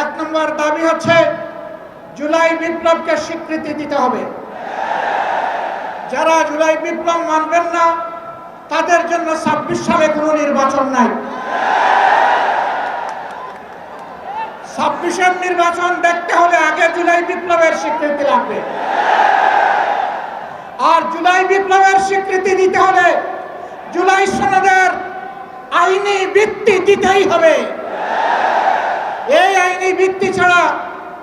এক নম্বর দাবি হচ্ছে জুলাই বিপ্লবকে স্বীকৃতি দিতে হবে। যারা জুলাই বিপ্লব মানবেন না তাদের জন্য ২৬ সালে কোনো নির্বাচন নাই। ২৬-এর নির্বাচন দেখতে হলে আগে জুলাই বিপ্লবের স্বীকৃতি লাগবে। আর জুলাই বিপ্লবের স্বীকৃতি দিতে হলে জুলাই সনদের আইনি ভিত্তি দিতেই হবে। এই আইনি ভিত্তি ছাড়া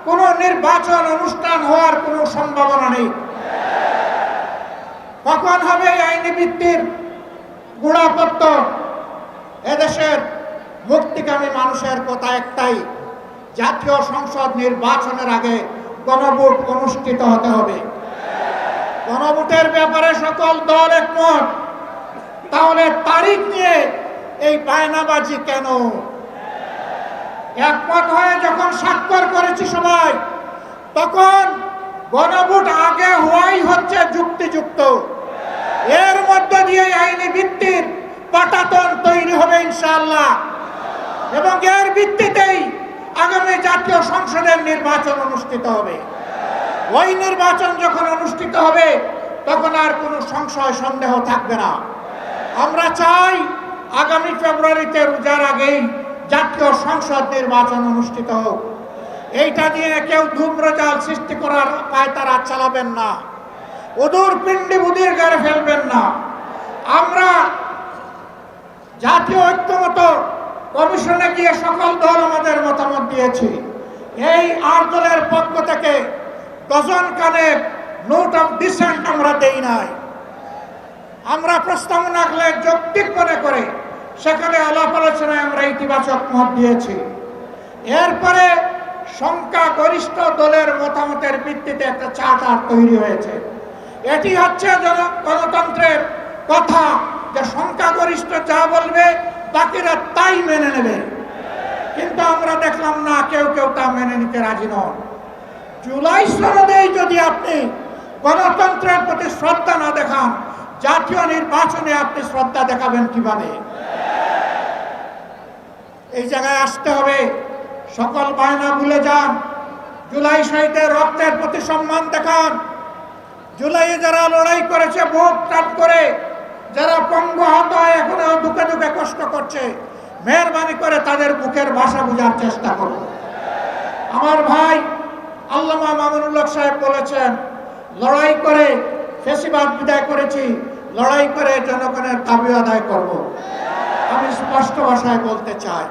কোনো নির্বাচন অনুষ্ঠান হওয়ার কোনো সম্ভাবনা নেই। কখন হবে এই আইনি ভিত্তির গোড়াপত্তন? এদেশের মুক্তিকামী মানুষের কথা একটাই, জাতীয় সংসদ নির্বাচনের আগে গণভোট অনুষ্ঠিত হতে হবে। গণভোটের ব্যাপারে সকল দল একমত, তাহলে তারিখ নিয়ে এই বায়নাবাজি কেন? একমত হয়ে যখন স্বাক্ষর করেছি সবাই, তখন গণভোট আগে হওয়াই হচ্ছে যুক্তিযুক্ত। এর মধ্য দিয়ে আইনি ভিত্তির পাটাতন তৈরি হবে ইনশাআল্লাহ, এবং এর ভিত্তিতেই আগামী জাতীয় সংসদের নির্বাচন অনুষ্ঠিত হবে। ওই নির্বাচন যখন অনুষ্ঠিত হবে তখন আর কোনো সংশয় সন্দেহ থাকবে না। আমরা চাই আগামী ফেব্রুয়ারিতে রোজার আগেই জাতীয় সংসদ নির্বাচন অনুষ্ঠিত হোক। এইটা নিয়ে কেউ ধূম্রজাল সৃষ্টি করার পায়তারা চালাবেন না, ওদূর পিণ্ডি বুদির গাড়ে ফেলবেন না। আমরা জাতীয় ঐক্যমত কমিশনে গিয়ে সকল দল আমাদের মতামত দিয়েছি। এই ৮ দলের পক্ষ থেকে ডজন কানেক নোট অফ ডিসেন্ট আমরা দেই নাই। আমরা প্রস্তাবনা আগলে যৌক্তিক মনে করে সেখানে আলাপ আলোচনায় আমরা ইতিবাচক মত দিয়েছি। এরপরে সংখ্যাগরিষ্ঠ দলের মতামতের ভিত্তিতে একটা চার্টার তৈরি হয়েছে। এটি হচ্ছে গণতন্ত্রের কথা, যে সংখ্যাগরিষ্ঠ যা বলবে বাকিরা তাই মেনে নেবে। কিন্তু আমরা দেখলাম না, কেউ কেউ তা মেনে নিতে রাজি নন। জুলাই সনদেই যদি আপনি গণতন্ত্রের প্রতি শ্রদ্ধা না দেখান, জাতীয় নির্বাচনে আপনি শ্রদ্ধা দেখাবেন কিভাবে? এই জায়গায় আসতে হবে। সকল বায়না ভুলে যান, জুলাই শহীদের রক্তের প্রতি সম্মান দেখান। জুলাইয়ে যারা লড়াই করেছে বুক টান করে, যারা পঙ্গু আহত হয়ে এখনো দুঃখে দুঃখে কষ্ট করছে, মেহরবানি করে তাদের বুকের ভাষা বোঝার চেষ্টা করুন। আমার ভাই আল্লামা মামুনুল হক সাহেব বলেছেন, লড়াই করে ফ্যাসিবাদ বিদায় করেছি, লড়াই করে জনগণের দাবি আদায় করব। আমি স্পষ্ট ভাষায় বলতে চাই,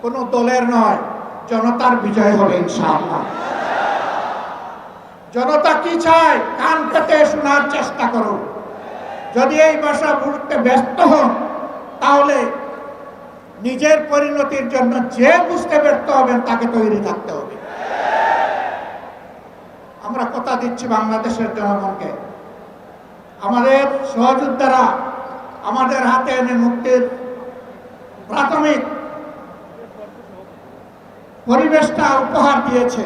কোনো দলের নয়, জনতার বিজয় হবে ইনশাআল্লাহ। জনতা কি চায় কান পেতে শোনার চেষ্টা করুন। যদি এই ভাষা বুঝতে ব্যস্ত হন, তাহলে নিজের পরিণতির জন্য যে বুঝতে ব্যর্থ হবেন তাকে তৈরি থাকতে হবে। আমরা কথা দিচ্ছি বাংলাদেশের জনগণকে, আমাদের সহযোদ্ধারা আমাদের হাতে এনে মুক্তির প্রাথমিক পরিবেশটা উপহার দিয়েছে।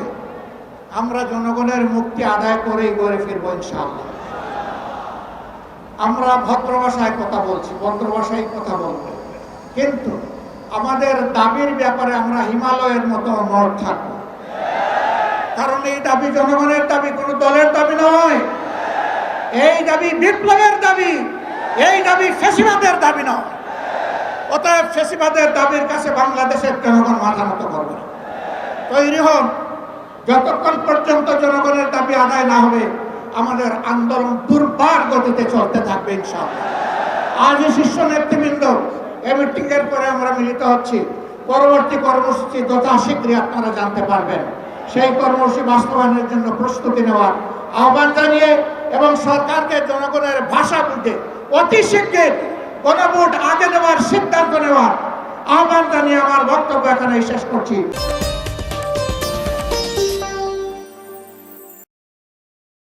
আমরা জনগণের মুক্তি আদায় করেই গড়ে ফিরব ইনশাআল্লাহ। আমরা ভদ্র ভাষায় কথা বলছি, ভদ্র ভাষায় কথা বলবো, কিন্তু আমাদের দাবির ব্যাপারে আমরা হিমালয়ের মতো অনড় থাকবো। কারণ এই দাবি জনগণের দাবি, কোনো দলের দাবি নয়। এই দাবি বিপ্লবের দাবি, এই দাবি ফ্যাসিবাদের দাবি নয়। অতএব ফ্যাসিবাদের দাবির কাছে বাংলাদেশের জনগণ মাথা নত করবে না। তৈরি হন। যতক্ষণ পর্যন্ত জনগণের দাবি আদায় না হবে, আমাদের আন্দোলন দুর্বার গতিতে চলতে থাকবে ইনশাআল্লাহ। আজ শীর্ষ নেতৃবৃন্দ এই মিটিং এর পরে আমরা মিলিত হচ্ছি। পরবর্তী কর্মসূচি যথাশীঘ্রই আপনারা জানতে পারবেন। সেই কর্মসূচি বাস্তবায়নের জন্য প্রস্তুতি নেওয়ার আহ্বান জানিয়ে এবং সরকারকে জনগণের ভাষা বুঝে অতি শীঘ্রই গণভোট আগে দেওয়ার সিদ্ধান্ত নেওয়ার আহ্বান জানিয়ে আমার বক্তব্য এখানে শেষ করছি।